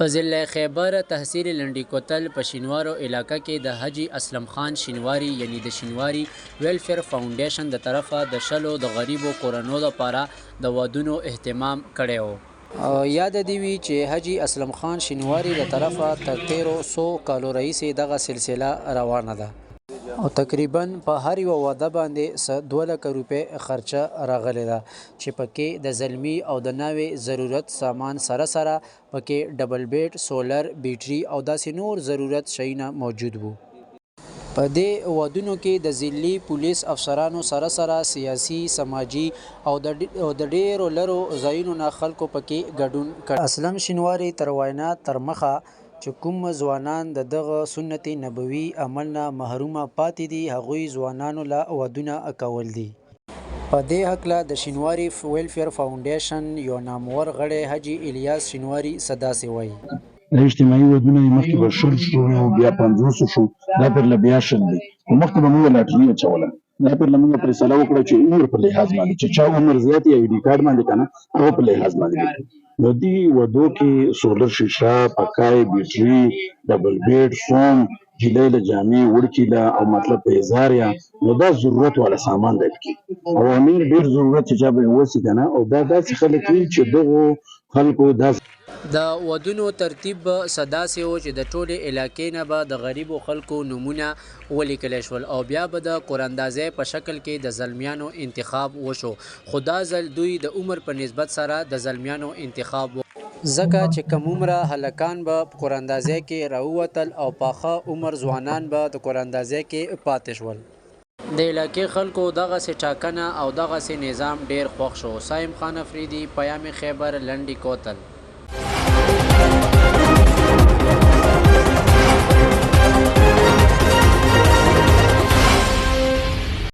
په ضلع خیبر تحصیل لنډی کوتل په شینوارو علاقه کې د حاجی اسلم خان شینواری یعنی د شینواری ویلفیر فاونډیشن د طرفه د شلو د غریبو کورنو لپاره د ودونو اهتمام کړی و. یاد دی وی چې حاجی اسلم خان شینواری د طرفه تر 1300 کالو رئیسې دغه سلسله روانه ده او تقریبا په هر یو واده باندې 2 لک روپۍ خرچه راغلی ده چې پکې د زلمی او د ناوې ضرورت سامان سره سره پکې ډبل بیډ، سولر، بیټري او داسې نور ضرورت شیونه موجود وو. په دې ودونو کې د ضلعي پولیس افسرانو سره سره سیاسي، سماجي او د ډیرو لرو ځایونو نه خلکو پکې ګډون کړ. اسلم شینواری تر وینا تر مخه چې کوم ځوانان د دغه سنت نبوي عمل نه محرومه پاتې دي هغوی ځوانانو له ودونه کول دي. په دې هکله د شینواری ویلفیر فاونډیشن یو نامور غړی حاجي الیاس شینواری څه داسې وایي. اجتماعي ودونه یې مخکې به 100 شو بیا 50 شو، دا پرله بیا 100 دی. مخکې به موږ لاټري اچوله، دا پرله موږ فیصله وکړه چې عمر په لحاظ باندې چې چا عمر زیات یا آی ډي کارډ باندې که نه هغه په لحاظ باندې. نو دې ودو کې سولر شیشه، پکای، بیټري، ډبل بیډ، سوم، جیلی له جامې، وړکي له او مطلب په هزار یا نو دا ضرورت والا سامان دی پکې او امیر ډېر ضرورت چې چا به یې وسي که نه او دا داسې خلک وي چې دغو خلکو داسې د ودونو ترتیب به سداسې و چې د ټولې علاقې نه به د غریبو خلکو نومونه ولیکلی شول او بیا به د قراندازۍ په شکل کې د زلمیانو انتخاب وشو، خو دا ځل دوی د عمر په نسبت سره د زلمیانو انتخاب ځکه چې کم عمره هلکان به په قراندازۍ کې راووتل او پاخه عمر ځوانان به د قراندازۍ کې پاتې شول. د علاقې خلکو دغسې ټاکنه او دغسې نظام ډیر خوښ شو. سایم خان افریدي، پیام خیبر، لنډی کوتل.